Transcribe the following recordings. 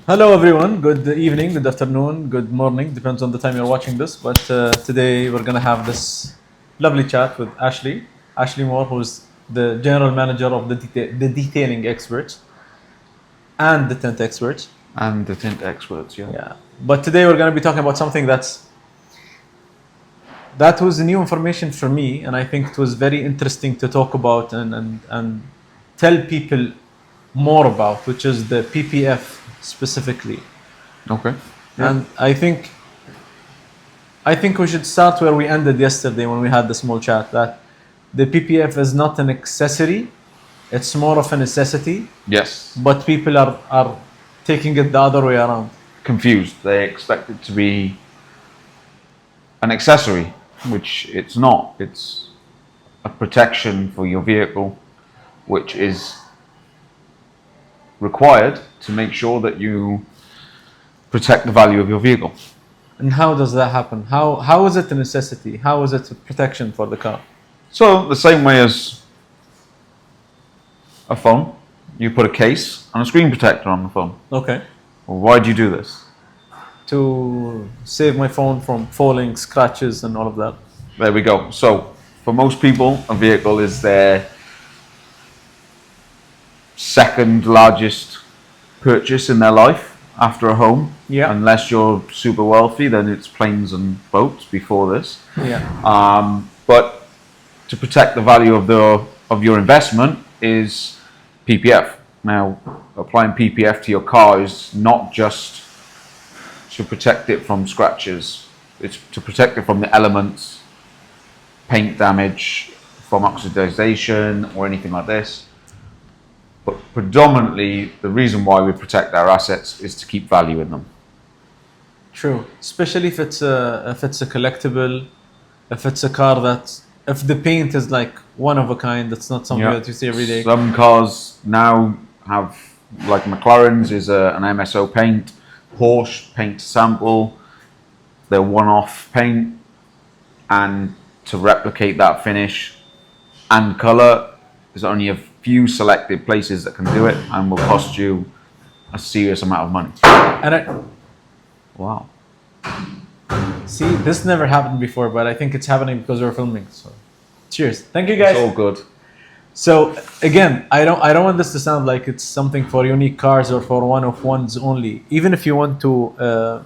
Hello, everyone. Good evening, good afternoon, good morning, depends on the time you're watching this. But today we're going to have this lovely chat with Ashley Moore, who's the general manager of the Detailing Experts and the Tent Experts. And the tint experts, yeah. Yeah. But today we're going to be talking about something that was new information for me, and I think it was very interesting to talk about and tell people more about, which is the PPF specifically. Okay. Yeah. And I think we should start where we ended yesterday when we had the small chat, that the PPF is not an accessory, it's more of a necessity, Yes. but people are taking it the other way around. Confused. They expect it to be an accessory, which it's not. It's a protection for your vehicle, which is required to make sure that you protect the value of your vehicle. And how does that happen? How is it a necessity? How is it a protection for the car? So, the same way as a phone, you put a case and a screen protector on the phone. Okay. Well, why do you do this? To save my phone from falling, scratches, and all of that. There we go. So, for most people, a vehicle is their second largest purchase in their life after a home. Yeah. Unless you're super wealthy, then it's planes and boats before this. Yeah. But to protect the value of your investment is PPF. Now, applying PPF to your car is not just to protect it from scratches. It's to protect it from the elements, paint damage, from oxidization or anything like this. But predominantly, the reason why we protect our assets is to keep value in them. True, especially if it's a collectible, if it's a car if the paint is like one of a kind, that's not something Yeah. that you see every day. Some cars now have, like McLaren's is an MSO paint, Porsche paint sample, they're one-off paint, and to replicate that finish and color, there's only a few selected places that can do it and will cost you a serious amount of money. And I Wow. see this never happened before, but I think it's happening because we're filming. So, cheers! Thank you, guys. It's all good. So again, I don't want this to sound like it's something for unique cars or for one of ones only. Even if you want to,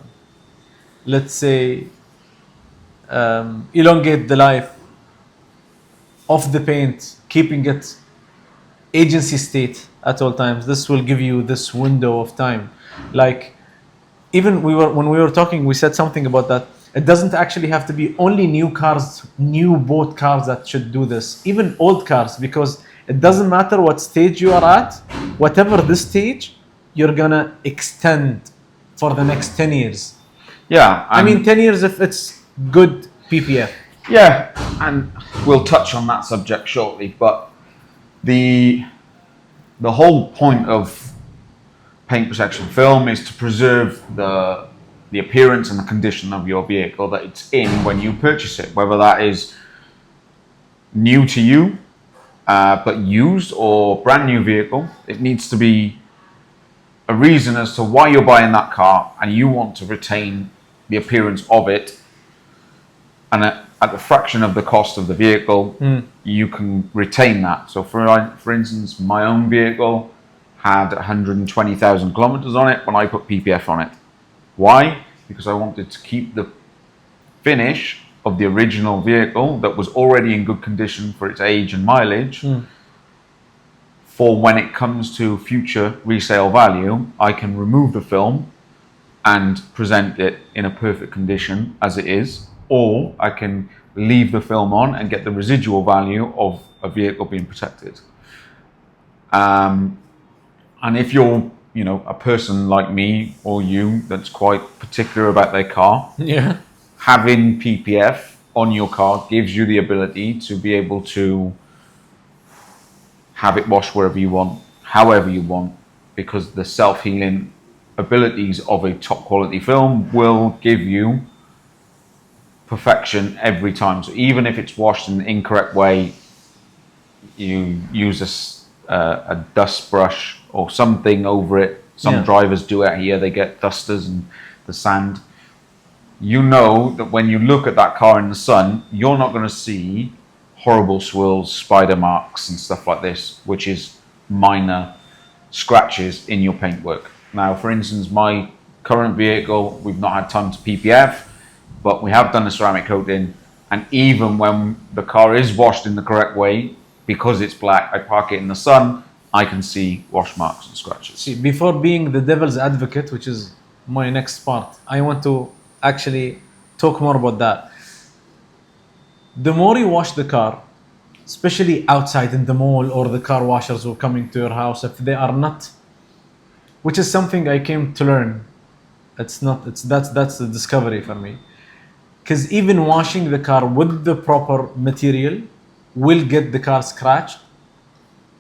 let's say, elongate the life of the paint, keeping it agency state at all times, this will give you this window of time. Like, even when we were talking, we said something about that. It doesn't actually have to be only new cars, new bought cars that should do this. Even old cars, because it doesn't matter what stage you are at. Whatever the stage, you're gonna extend for the next 10 years. Yeah. I mean, 10 years if it's good PPF. Yeah, and we'll touch on that subject shortly, but the whole point of paint protection film is to preserve the appearance and the condition of your vehicle that it's in when you purchase it, whether that is new to you but used or brand new vehicle. It needs to be a reason as to why you're buying that car and you want to retain the appearance of it, and at the fraction of the cost of the vehicle, you can retain that. So for instance, my own vehicle had 120,000 kilometers on it when I put PPF on it. Why? Because I wanted to keep the finish of the original vehicle that was already in good condition for its age and mileage. For when it comes to future resale value, I can remove the film and present it in a perfect condition as it is, or I can leave the film on and get the residual value of a vehicle being protected. And if you're, a person like me or you that's quite particular about their car, Yeah. having PPF on your car gives you the ability to be able to have it washed wherever you want, however you want, because the self-healing abilities of a top quality film will give you perfection every time. So even if it's washed in the incorrect way, you use a dust brush or something over it Some Yeah. drivers do it here. They get dusters and the sand. You know that when you look at that car in the sun, you're not going to see horrible swirls, spider marks, and stuff like this, which is minor scratches in your paintwork. Now, for instance, my current vehicle, we've not had time to PPF, but we have done the ceramic coating, and even when the car is washed in the correct way, because it's black, I park it in the sun, I can see wash marks and scratches. See, before being the devil's advocate, which is my next part, I want to actually talk more about that. The more you wash the car, especially outside in the mall or the car washers who are coming to your house, if they are not, which is something I came to learn. It's not. It's that's the discovery for me. Because even washing the car with the proper material will get the car scratched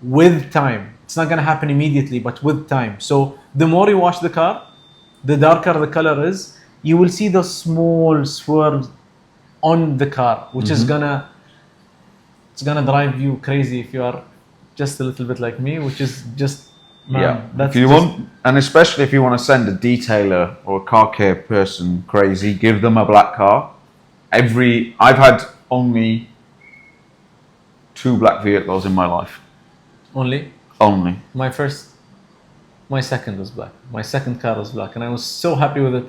with time. It's not gonna happen immediately, but with time. So the more you wash the car, the darker the color is. You will see those small swirls on the car, which is gonna it's gonna drive you crazy if you are just a little bit like me, which is just man, Yeah, that's if you just, want, and especially if you want to send a detailer or a car care person crazy, give them a black car. I've had only 2 black vehicles in my life. only Only. my second was black. My second car was black, and I was so happy with it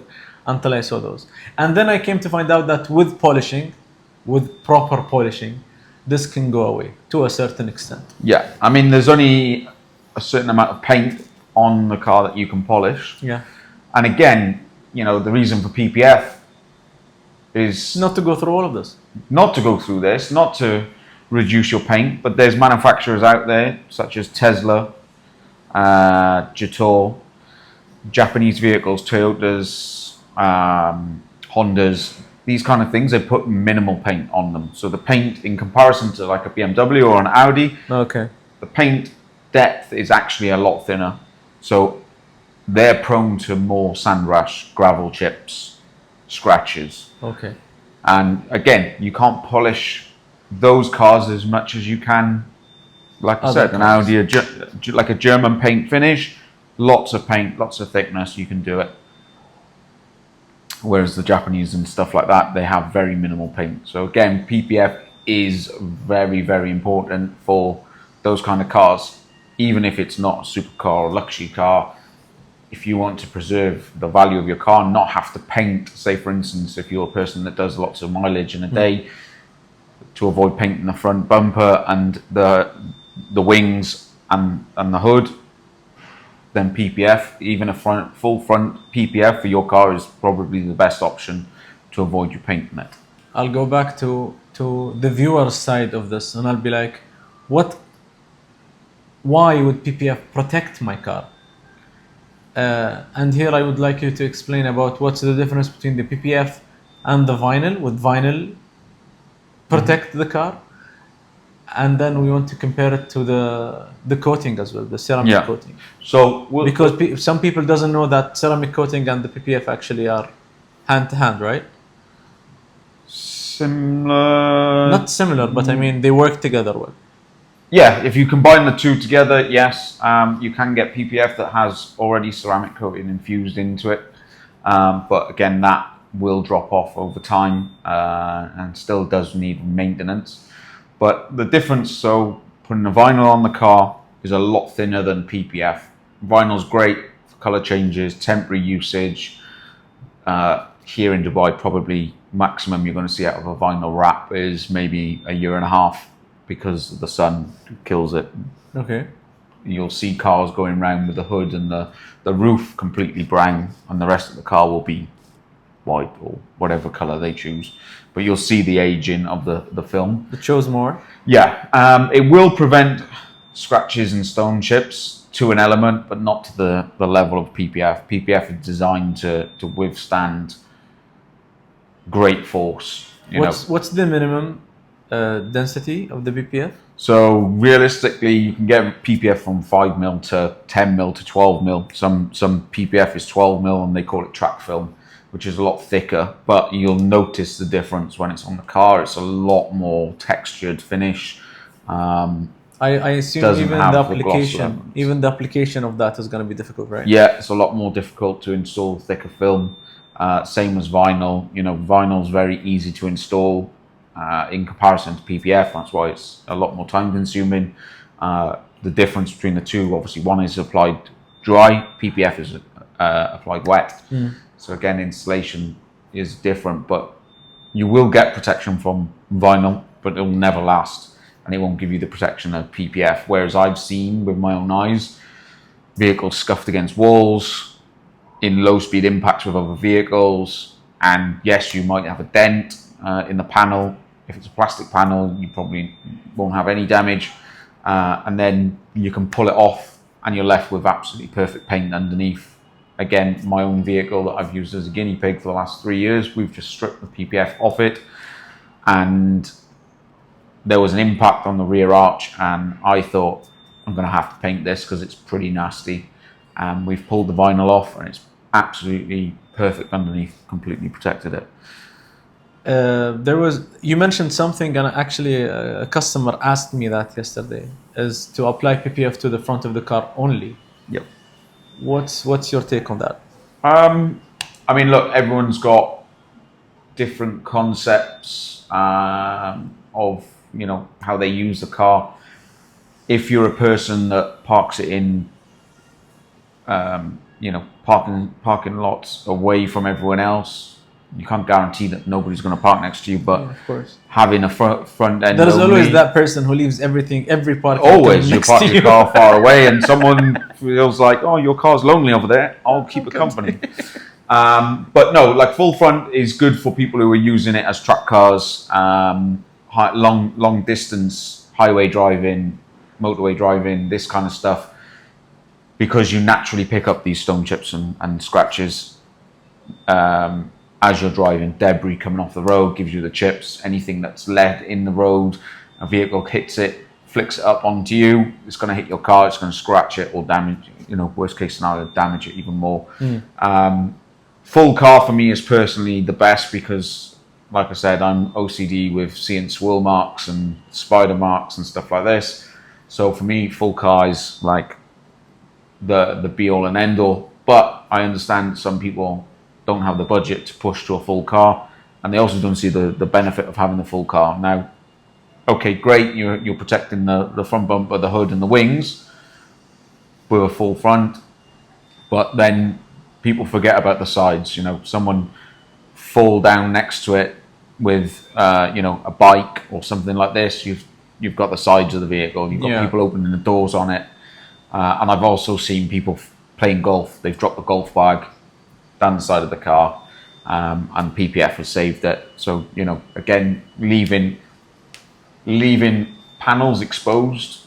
until I saw those. And then I came to find out that with polishing, with proper polishing, this can go away to a certain extent. Yeah, I mean, there's only a certain amount of paint on the car that you can polish. Yeah. And again, you know, the reason for PPF is Not to go through all of this. not to go through this, not to reduce your paint, but there's manufacturers out there such as Tesla, Jator, Japanese vehicles, Toyotas, Hondas, these kind of things, they put minimal paint on them. So the paint, in comparison to like a BMW or an Audi, Okay. the paint depth is actually a lot thinner. So they're prone to more sand rash, gravel chips, scratches. Okay. And again, you can't polish those cars as much as you can, like I Other said, an cars. Audi, like a German paint finish, lots of paint, lots of thickness, you can do it. Whereas the Japanese and stuff like that, they have very minimal paint. So again, PPF is very, very important for those kind of cars, even if it's not a supercar or luxury car. If you want to preserve the value of your car and not have to paint, say for instance, if you're a person that does lots of mileage in a day, to avoid painting the front bumper and the wings and the hood, then PPF, even a full front PPF for your car is probably the best option to avoid you painting it. I'll go back to the viewer's side of this, and I'll be like, why would PPF protect my car? And here I would like you to explain about what's the difference between the PPF and the vinyl. Would vinyl protect the car? And then we want to compare it to the coating as well, the ceramic coating. So Because some people doesn't know that ceramic coating and the PPF actually are hand to hand, right? similar. Not similar, but I mean they work together well. Yeah, if you combine the two together, yes, you can get PPF that has already ceramic coating infused into it. But again, that will drop off over time and still does need maintenance. But the difference, so putting a vinyl on the car is a lot thinner than PPF. Vinyl's great for color changes, temporary usage. Here in Dubai, probably maximum you're going to see out of a vinyl wrap is maybe a year and a half, because the sun kills it. Okay. You'll see cars going around with the hood and the roof completely brown, and the rest of the car will be white or whatever color they choose. But you'll see the aging of the film. It shows more. Yeah, it will prevent scratches and stone chips to an element, but not to the level of PPF. PPF is designed to withstand great force. What's the minimum density of the PPF? So realistically, you can get PPF from 5 mil to 10 mil to 12 mil. Some PPF is 12 mil and they call it track film, which is a lot thicker, but you'll notice the difference when it's on the car. It's a lot more textured finish. I assume doesn't even have the the gloss application, elements. even the application of that is going to be difficult, right? Yeah, it's a lot more difficult to install thicker film. Same as vinyl. You know, vinyl's very easy to install in comparison to PPF. That's why it's a lot more time consuming. The difference between the two, obviously, one is applied dry, PPF is applied wet. So again, installation is different, but you will get protection from vinyl, but it'll never last, and it won't give you the protection of PPF. Whereas I've seen with my own eyes vehicles scuffed against walls, in low-speed impacts with other vehicles, and yes, you might have a dent in the panel. If it's a plastic panel, you probably won't have any damage, and then you can pull it off, and you're left with absolutely perfect paint underneath. Again, my own vehicle that I've used as a guinea pig for the last 3 years, we've just stripped the PPF off it, and there was an impact on the rear arch, and I thought, I'm going to have to paint this because it's pretty nasty. And we've pulled the vinyl off, and it's absolutely perfect underneath, completely protected it. You mentioned something, and actually a customer asked me that yesterday, is to apply PPF to the front of the car only. Yep. What's your take on that? I mean, look, everyone's got different concepts of, you know, how they use the car. If you're a person that parks it in, you know, parking lots away from everyone else, you can't guarantee that nobody's going to park next to you. But Yeah, of course, having a front end, there's always that person who leaves every parking always you next park to your you. car far away, and someone feels like, oh, your car's lonely over there, I'll keep it company. But no, like full front is good for people who are using it as track cars, long distance highway driving, motorway driving, this kind of stuff, because you naturally pick up these stone chips and scratches as you're driving. Debris coming off the road gives you the chips. Anything that's lead in the road, a vehicle hits it, flicks it up onto you, it's going to hit your car, it's going to scratch it or damage, you know, worst case scenario, damage it even more. Full car for me is personally the best because, like I said, I'm OCD with seeing swirl marks and spider marks and stuff like this. So for me, full car is like the be all and end all. But I understand some people don't have the budget to push to a full car, and they also don't see the benefit of having the full car. Now, okay, great, you're protecting the front bumper, the hood and the wings with a full front, but then people forget about the sides. You know, someone fall down next to it with you know, a bike or something like this, you've got the sides of the vehicle, you've got people opening the doors on it, and I've also seen people playing golf. They've dropped the golf bag down the side of the car, and PPF has saved it. So, you know, again, leaving panels exposed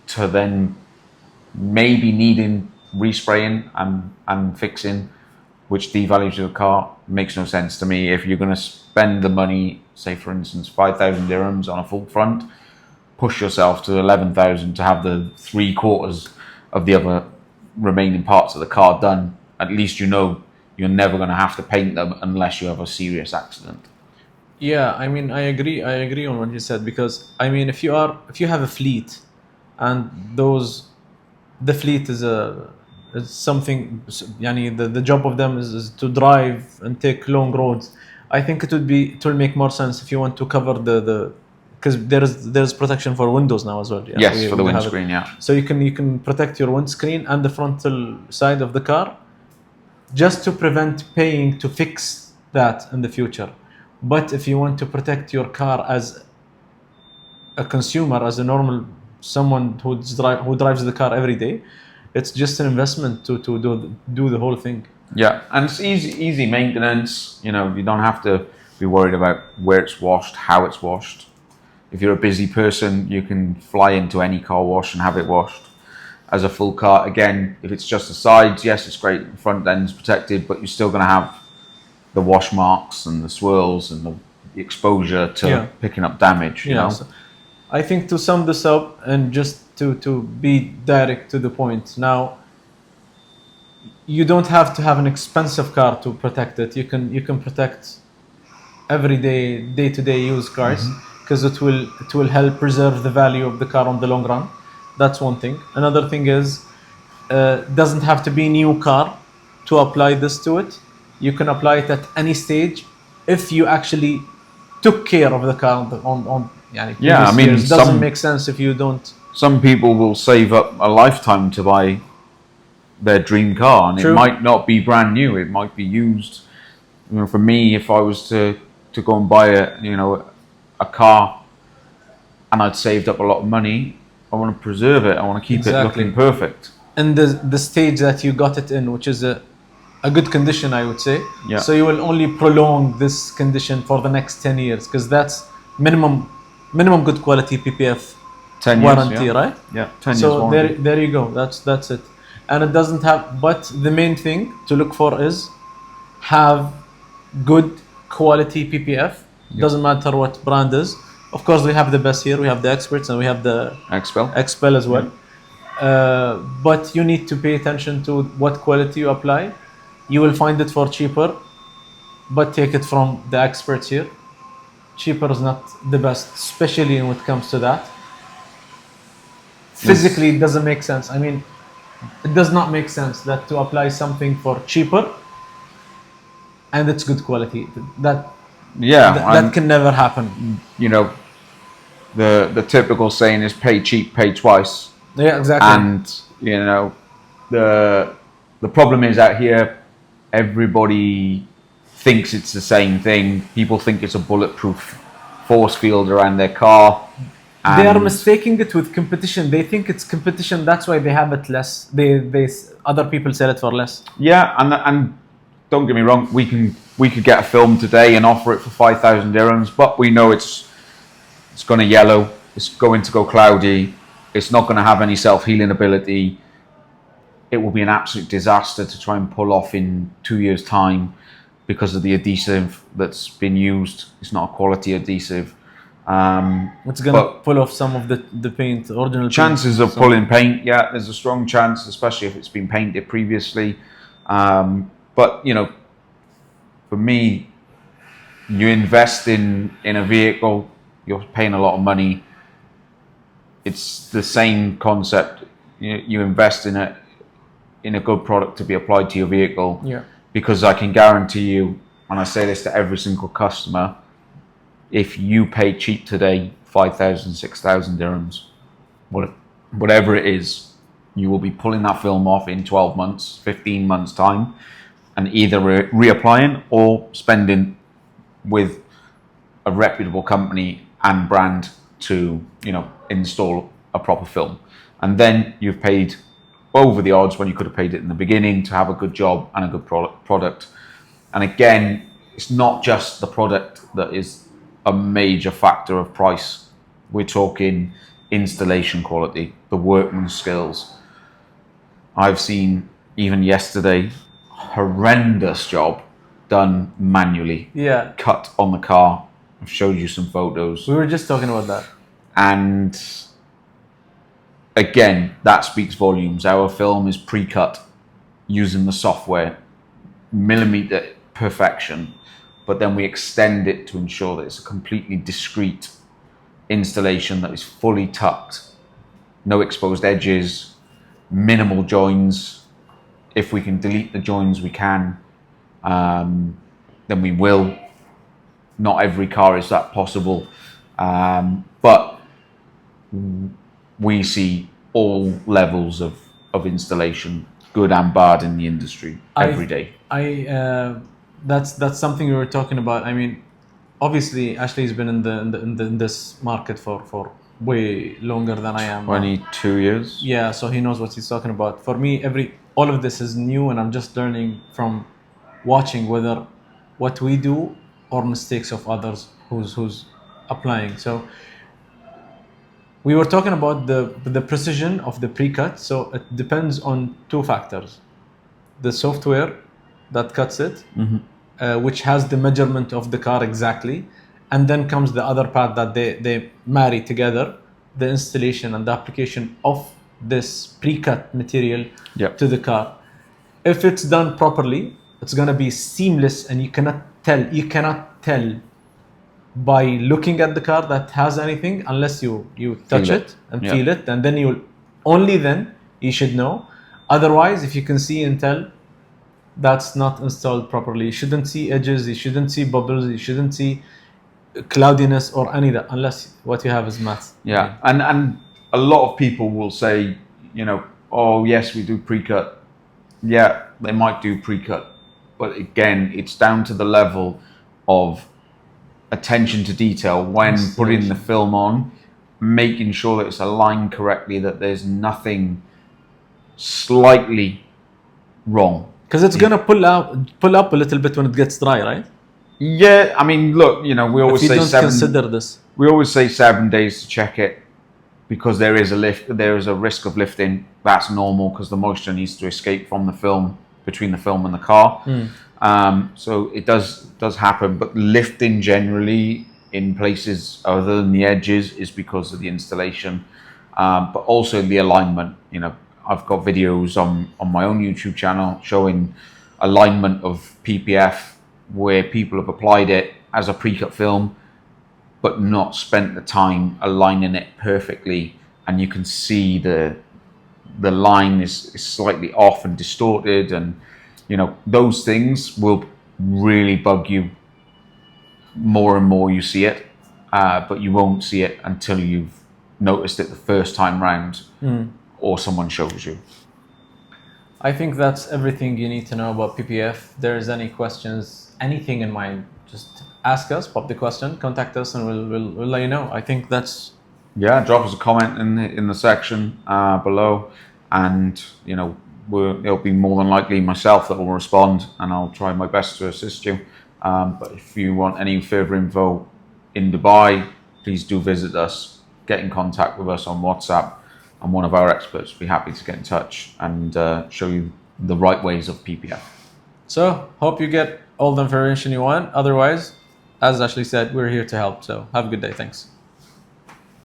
to then maybe needing respraying and fixing, which devalues your car, makes no sense to me. If you're going to spend the money, say for instance 5,000 dirhams on a full front, push yourself to 11,000 to have the 3/4 of the other remaining parts of the car done. At least you know you're never going to have to paint them unless you have a serious accident. Yeah, I mean, I agree on what you said, because I mean, if you have a fleet, and the fleet is something, yani the job of them is to drive and take long roads. I think it will make more sense if you want to cover the because there's protection for windows now as well. Yeah, Yes, for the windscreen, yeah. So you can protect your windscreen and the frontal side of the car, just to prevent paying to fix that in the future. But if you want to protect your car as a consumer, as a normal someone who drives the car every day, it's just an investment to do the whole thing. Yeah, and it's easy maintenance. You know, you don't have to be worried about where it's washed, how it's washed. If you're a busy person, you can fly into any car wash and have it washed. As a full car, again, if it's just the sides, yes, it's great, the front end's protected, but you're still going to have the wash marks and the swirls and the exposure to picking up damage, you know? So I think to sum this up, and just to be direct to the point, now you don't have to have an expensive car to protect it. You can protect everyday, day-to-day use cars, because it will help preserve the value of the car on the long run. That's one thing. Another thing is, doesn't have to be new car to apply this to it. You can apply it at any stage if you actually took care of the car on yani Yeah, I previous mean, years. Doesn't make sense if you don't. some people will save up a lifetime to buy their dream car, and it True. might not be brand new. It might be used. You know, for me, if I was to go and buy a car, and I'd saved up a lot of money, I want to preserve it. I want to keep it Exactly. looking perfect. And the stage that you got it in, which is a good condition, I would say. Yeah. So you will only prolong this condition for the next 10 years, because that's minimum good quality PPF 10 years, warranty, yeah. right? Yeah, 10 years So warranty. there you go. That's it. And it doesn't have. But the main thing to look for is have good quality PPF. Doesn't matter what brand is. Of course, we have the best here. We have the Experts and we have the Expel. Expel as well. But you need to pay attention to what quality you apply. You will find it for cheaper, but take it from the experts here. Cheaper is not the best, especially when it comes to that. Physically, it doesn't make sense. I mean, it does not make sense that to apply something for cheaper and it's good quality. That can never happen. You know, the typical saying is pay cheap, pay twice. Yeah, exactly. And you know, the problem is out here, everybody thinks it's the same thing. People think it's a bulletproof force field around their car. They are mistaking it with competition. They think it's competition. That's why they have it less. They other people sell it for less. Yeah, and don't get me wrong, we could get a film today and offer it for 5,000 dirhams, but we know it's going to yellow, it's going to go cloudy, it's not going to have any self-healing ability. It will be an absolute disaster to try and pull off in 2 years' time because of the adhesive that's been used. It's not a quality adhesive. It's going to pull off some of the paint, original chances paint. of pulling paint, yeah, there's a strong chance, especially if it's been painted previously. But, you know, for me, you invest in a vehicle, you're paying a lot of money. It's the same concept. You invest in a good product to be applied to your vehicle. Yeah. Because I can guarantee you, and I say this to every single customer, if you pay cheap today, 5,000, 6,000 dirhams, whatever it is, you will be pulling that film off in 12 months, 15 months time, and either reapplying or spending with a reputable company and brand to, you know, install a proper film. And then you've paid over the odds when you could have paid it in the beginning to have a good job and a good product. And again, it's not just the product that is a major factor of price. We're talking installation quality, the workman's skills. I've seen, even yesterday, horrendous job done manually. Yeah. Cut on the car. I've showed you some photos. We were just talking about that. And again, that speaks volumes. Our film is pre-cut using the software, millimeter perfection, but then we extend it to ensure that it's a completely discreet installation that is fully tucked, no exposed edges, minimal joins. If we can delete the joins, we can. Then we will. Not every car is that possible, but we see all levels of installation, good and bad, in the industry every day. That's something we were talking about. I mean, obviously Ashley's been in this market for way longer than I am. 22 years. Yeah, so he knows what he's talking about. For me, all of this is new, and I'm just learning from watching whether what we do or mistakes of others who's applying. So we were talking about the precision of the pre-cut. So it depends on two factors: the software that cuts it, which has the measurement of the car exactly, and then comes the other part that they marry together, the installation and the application of this pre-cut material to the car. If it's done properly, it's going to be seamless, and you cannot tell by looking at the car that has anything, unless you touch Feel it. it and Yeah. feel it, and then only then you should know. Otherwise, if you can see and tell that's not installed properly, you shouldn't see edges, you shouldn't see bubbles, you shouldn't see cloudiness or any of that, unless what you have is matte. Yeah, and a lot of people will say, you know, oh yes, we do pre-cut. Yeah, they might do pre-cut, but again, it's down to the level of attention to detail when putting the film on, making sure that it's aligned correctly, that there's nothing slightly wrong. Because it's gonna pull up a little bit when it gets dry, right? Yeah, I mean, look, you know, we always If you say don't consider this. We always say 7 days to check it, because there is a risk of lifting. That's normal because the moisture needs to escape from the film, between the film and the car. So it does happen, but lifting generally in places other than the edges is because of the installation, but also the alignment. You know, I've got videos on my own YouTube channel showing alignment of PPF where people have applied it as a pre-cut film but not spent the time aligning it perfectly, and you can see the line is slightly off and distorted, and you know, those things will really bug you more and more you see it, but you won't see it until you've noticed it the first time round, or someone shows you. I think that's everything you need to know about PPF. If there's any questions, anything in mind, just ask us, pop the question, contact us, and we'll let you know. I think that's... Yeah, drop us a comment in the section below, and you know, it'll be more than likely myself that will respond, and I'll try my best to assist you. But if you want any further info in Dubai, please do visit us, get in contact with us on WhatsApp, and one of our experts will be happy to get in touch and show you the right ways of PPF. So, hope you get all the information you want. Otherwise, as Ashley said, we're here to help. So, have a good day. Thanks.